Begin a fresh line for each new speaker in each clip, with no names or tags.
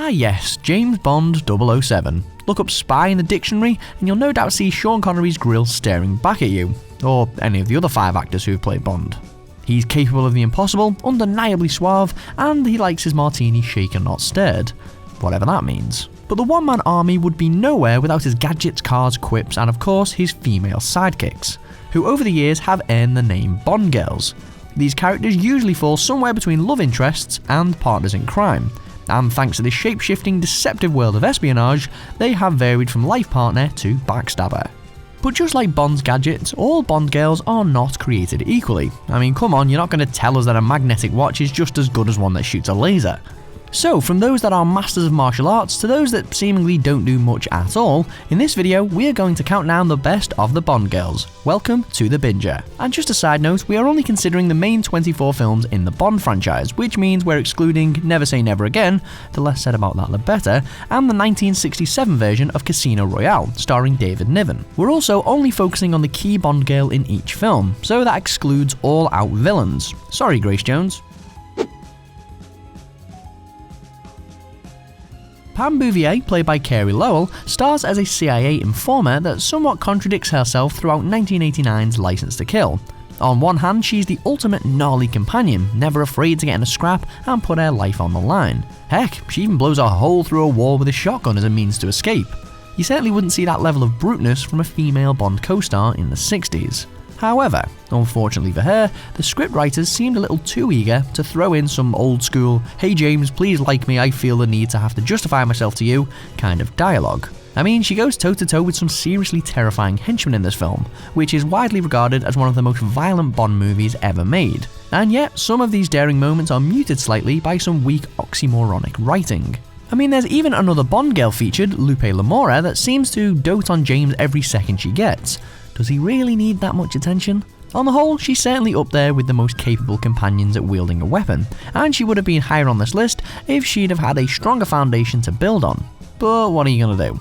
Ah yes, James Bond 007. Look up spy in the dictionary and you'll no doubt see Sean Connery's grill staring back at you, or any of the other 5 actors who've played Bond. He's capable of the impossible, undeniably suave, and he likes his martini shaken not stirred, whatever that means. But the one-man army would be nowhere without his gadgets, cars, quips, and of course his female sidekicks, who over the years have earned the name Bond girls. These characters usually fall somewhere between love interests and partners in crime, and thanks to this shape-shifting, deceptive world of espionage, they have varied from life partner to backstabber. But just like Bond's gadgets, all Bond girls are not created equally. I mean, come on, you're not going to tell us that a magnetic watch is just as good as one that shoots a laser. So, from those that are masters of martial arts to those that seemingly don't do much at all, in this video we are going to count down the best of the Bond girls. Welcome to the Binger. And just a side note, we are only considering the main 24 films in the Bond franchise, which means we're excluding Never Say Never Again, the less said about that the better, and the 1967 version of Casino Royale, starring David Niven. We're also only focusing on the key Bond girl in each film, so that excludes all out villains. Sorry, Grace Jones. Pam Bouvier, played by Carey Lowell, stars as a CIA informer that somewhat contradicts herself throughout 1989's License to Kill. On one hand, she's the ultimate gnarly companion, never afraid to get in a scrap and put her life on the line. Heck, she even blows a hole through a wall with a shotgun as a means to escape. You certainly wouldn't see that level of bruteness from a female Bond co-star in the 60s. However, unfortunately for her, the scriptwriters seemed a little too eager to throw in some old school, "Hey James, please like me, I feel the need to have to justify myself to you" kind of dialogue. I mean, she goes toe to toe with some seriously terrifying henchmen in this film, which is widely regarded as one of the most violent Bond movies ever made. And yet, some of these daring moments are muted slightly by some weak oxymoronic writing. I mean, there's even another Bond girl featured, Lupe Lamora, that seems to dote on James every second she gets. Does he really need that much attention? On the whole, she's certainly up there with the most capable companions at wielding a weapon, and she would have been higher on this list if she'd have had a stronger foundation to build on. But what are you gonna do?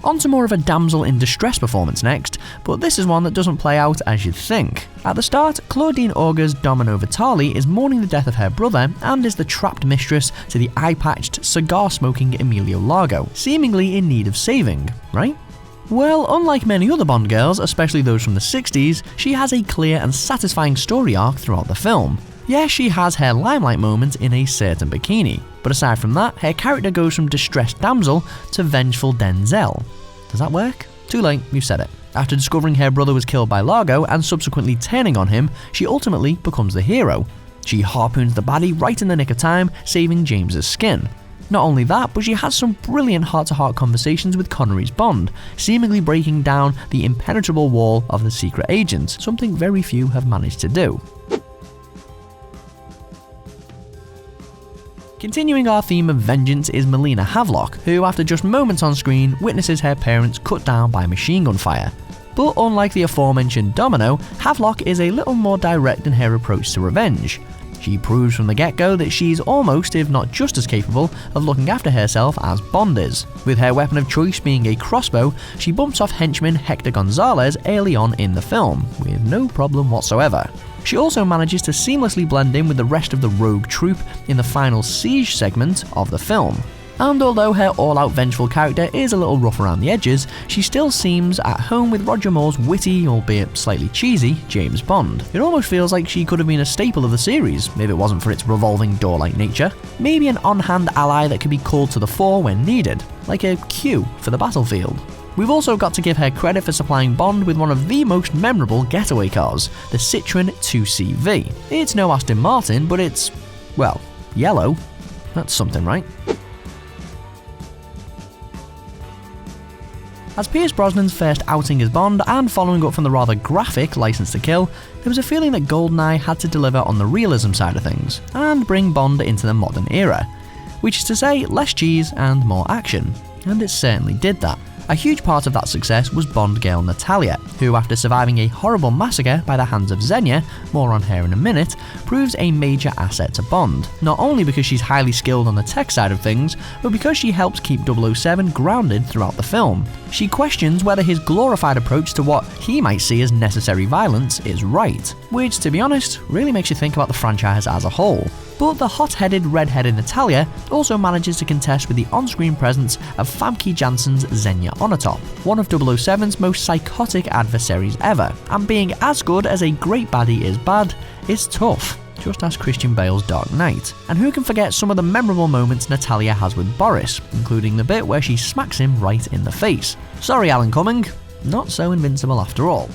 On to more of a damsel in distress performance next, but this is one that doesn't play out as you'd think. At the start, Claudine Auger's Domino Vitale is mourning the death of her brother and is the trapped mistress to the eye-patched, cigar-smoking Emilio Largo, seemingly in need of saving, right? Well, unlike many other Bond girls, especially those from the 60s, she has a clear and satisfying story arc throughout the film. Yes, she has her limelight moments in a certain bikini, but aside from that, her character goes from distressed damsel to vengeful Denzel. Does that work? Too late, you said it. After discovering her brother was killed by Largo and subsequently turning on him, she ultimately becomes the hero. She harpoons the baddie right in the nick of time, saving James's skin. Not only that, but she has some brilliant heart-to-heart conversations with Connery's Bond, seemingly breaking down the impenetrable wall of the secret agent, something very few have managed to do. Continuing our theme of vengeance is Melina Havelock, who after just moments on screen witnesses her parents cut down by machine gun fire. But unlike the aforementioned Domino, Havelock is a little more direct in her approach to revenge. She proves from the get-go that she's almost, if not just as capable, of looking after herself as Bond is. With her weapon of choice being a crossbow, she bumps off henchman Hector Gonzalez early on in the film, with no problem whatsoever. She also manages to seamlessly blend in with the rest of the rogue troupe in the final siege segment of the film. And although her all-out vengeful character is a little rough around the edges, she still seems at home with Roger Moore's witty, albeit slightly cheesy, James Bond. It almost feels like she could have been a staple of the series, if it wasn't for its revolving door-like nature. Maybe an on-hand ally that could be called to the fore when needed, like a Q for the battlefield. We've also got to give her credit for supplying Bond with one of the most memorable getaway cars, the Citroën 2CV. It's no Aston Martin, but it's, well, yellow. That's something, right? As Pierce Brosnan's first outing as Bond, and following up from the rather graphic License to Kill, there was a feeling that GoldenEye had to deliver on the realism side of things, and bring Bond into the modern era. Which is to say, less cheese and more action, and it certainly did that. A huge part of that success was Bond girl Natalia, who after surviving a horrible massacre by the hands of Xenia, more on her in a minute, proves a major asset to Bond, not only because she's highly skilled on the tech side of things, but because she helps keep 007 grounded throughout the film. She questions whether his glorified approach to what he might see as necessary violence is right, which to be honest, really makes you think about the franchise as a whole. But the hot-headed, red-headed Natalia also manages to contest with the on-screen presence of Famke Janssen's Xenia Onatopp, one of 007's most psychotic adversaries ever, and being as good as a great baddie is bad, is tough. Just ask Christian Bale's Dark Knight. And who can forget some of the memorable moments Natalia has with Boris, including the bit where she smacks him right in the face. Sorry Alan Cumming, not so invincible after all.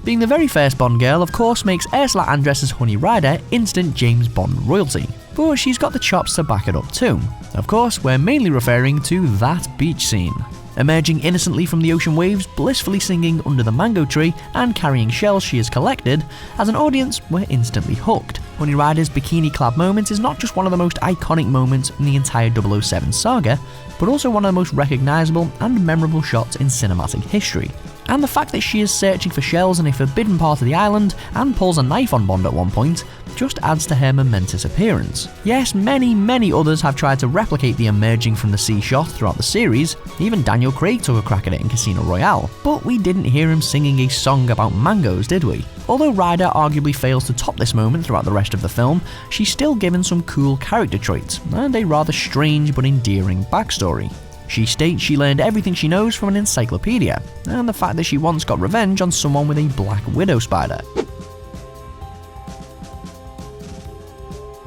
Being the very first Bond girl of course makes Ursula Andress's Honey Rider instant James Bond royalty, but she's got the chops to back it up too. Of course, we're mainly referring to that beach scene. Emerging innocently from the ocean waves, blissfully singing under the mango tree and carrying shells she has collected, as an audience we're instantly hooked. Honey Rider's bikini-clad moment is not just one of the most iconic moments in the entire 007 saga, but also one of the most recognisable and memorable shots in cinematic history. And the fact that she is searching for shells in a forbidden part of the island and pulls a knife on Bond at one point just adds to her momentous appearance. Yes, many others have tried to replicate the emerging from the sea shot throughout the series, even Daniel Craig took a crack at it in Casino Royale, but we didn't hear him singing a song about mangoes, did we? Although Ryder arguably fails to top this moment throughout the rest of the film, she's still given some cool character traits and a rather strange but endearing backstory. She states she learned everything she knows from an encyclopedia, and the fact that she once got revenge on someone with a Black Widow spider.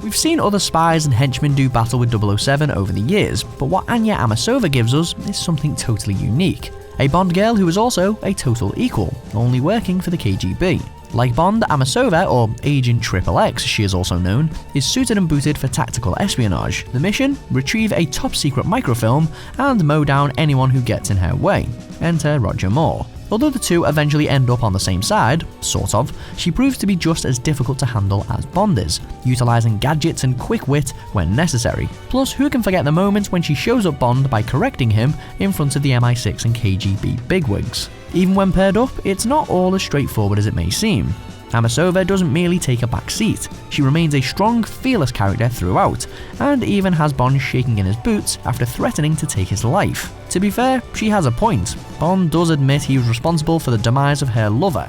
We've seen other spies and henchmen do battle with 007 over the years, but what Anya Amasova gives us is something totally unique. A Bond girl who is also a total equal, only working for the KGB. Like Bond, Amasova, or Agent XXX as she is also known, is suited and booted for tactical espionage. The mission? Retrieve a top-secret microfilm and mow down anyone who gets in her way. Enter Roger Moore. Although the two eventually end up on the same side, sort of, she proves to be just as difficult to handle as Bond is, utilising gadgets and quick wit when necessary. Plus, who can forget the moments when she shows up Bond by correcting him in front of the MI6 and KGB bigwigs. Even when paired up, it's not all as straightforward as it may seem. Amasova doesn't merely take a back seat, she remains a strong, fearless character throughout, and even has Bond shaking in his boots after threatening to take his life. To be fair, she has a point. Bond does admit he was responsible for the demise of her lover.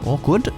Awkward.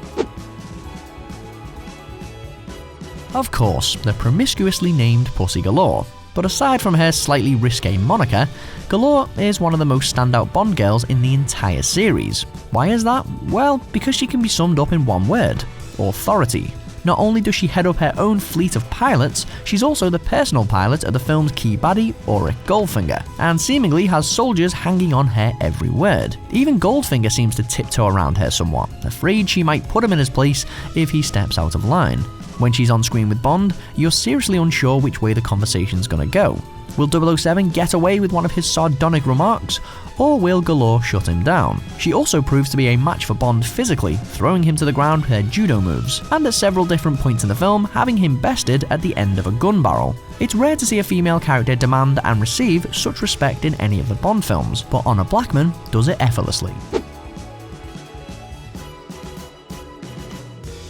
Of course, the promiscuously named Pussy Galore. But aside from her slightly risque moniker, Galore is one of the most standout Bond girls in the entire series. Why is that? Well, because she can be summed up in one word: authority. Not only does she head up her own fleet of pilots, she's also the personal pilot of the film's key baddie, Auric Goldfinger, and seemingly has soldiers hanging on her every word. Even Goldfinger seems to tiptoe around her somewhat, afraid she might put him in his place if he steps out of line. When she's on screen with Bond, you're seriously unsure which way the conversation's gonna go. Will 007 get away with one of his sardonic remarks, or will Galore shut him down? She also proves to be a match for Bond physically, throwing him to the ground with her judo moves, and at several different points in the film having him bested at the end of a gun barrel. It's rare to see a female character demand and receive such respect in any of the Bond films, but Honor Blackman does it effortlessly.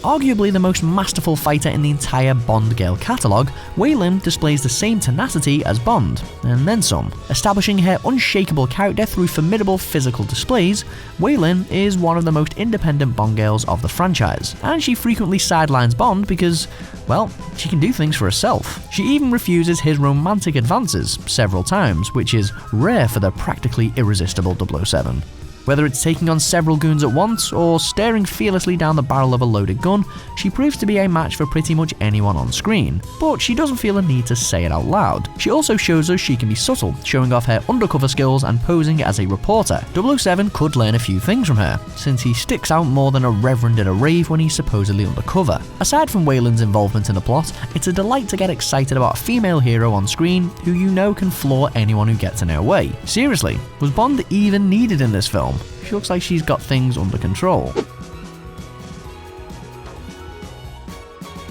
Arguably the most masterful fighter in the entire Bond girl catalogue, Wei Lin displays the same tenacity as Bond, and then some. Establishing her unshakable character through formidable physical displays, Wei Lin is one of the most independent Bond girls of the franchise, and she frequently sidelines Bond because, well, she can do things for herself. She even refuses his romantic advances several times, which is rare for the practically irresistible 007. Whether it's taking on several goons at once or staring fearlessly down the barrel of a loaded gun, she proves to be a match for pretty much anyone on screen, but she doesn't feel a need to say it out loud. She also shows us she can be subtle, showing off her undercover skills and posing as a reporter. 007 could learn a few things from her, since he sticks out more than a reverend at a rave when he's supposedly undercover. Aside from Wei Lin's involvement in the plot, it's a delight to get excited about a female hero on screen who you know can floor anyone who gets in her way. Seriously, was Bond even needed in this film? She looks like she's got things under control.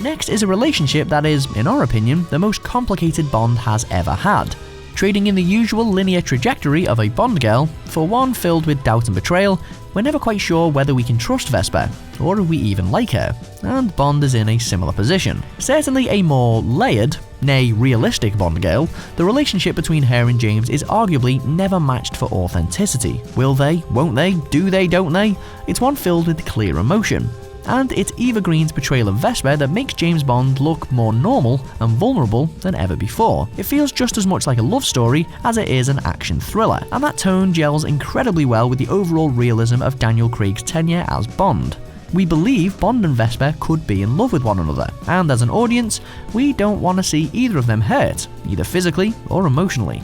Next is a relationship that is, in our opinion, the most complicated Bond has ever had. Trading in the usual linear trajectory of a Bond girl for one filled with doubt and betrayal, we're never quite sure whether we can trust Vesper, or if we even like her, and Bond is in a similar position. Certainly a more layered, nay realistic Bond girl, the relationship between her and James is arguably never matched for authenticity. Will they? Won't they? Do they? Don't they? It's one filled with clear emotion. And it's Eva Green's portrayal of Vesper that makes James Bond look more normal and vulnerable than ever before. It feels just as much like a love story as it is an action thriller, and that tone gels incredibly well with the overall realism of Daniel Craig's tenure as Bond. We believe Bond and Vesper could be in love with one another, and as an audience, we don't want to see either of them hurt, either physically or emotionally.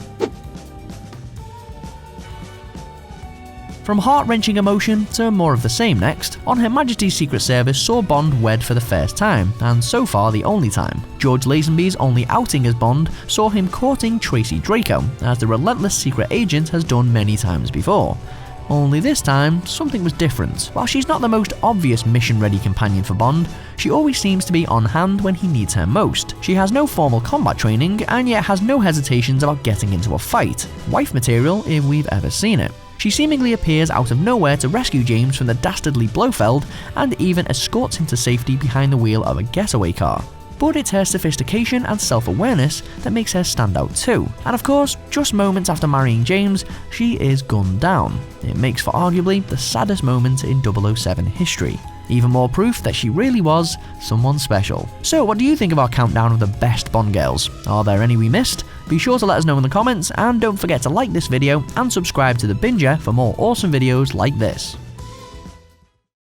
From heart-wrenching emotion to more of the same next, On Her Majesty's Secret Service saw Bond wed for the first time, and so far the only time. George Lazenby's only outing as Bond saw him courting Tracy Draco, as the relentless secret agent has done many times before. Only this time, something was different. While she's not the most obvious mission-ready companion for Bond, she always seems to be on hand when he needs her most. She has no formal combat training, and yet has no hesitations about getting into a fight. Wife material if we've ever seen it. She seemingly appears out of nowhere to rescue James from the dastardly Blofeld and even escorts him to safety behind the wheel of a getaway car. But it's her sophistication and self-awareness that makes her stand out too. And of course, just moments after marrying James, she is gunned down. It makes for arguably the saddest moment in 007 history. Even more proof that she really was someone special. So what do you think of our countdown of the best Bond girls? Are there any we missed? Be sure to let us know in the comments, and don't forget to like this video and subscribe to The Binger for more awesome videos like this.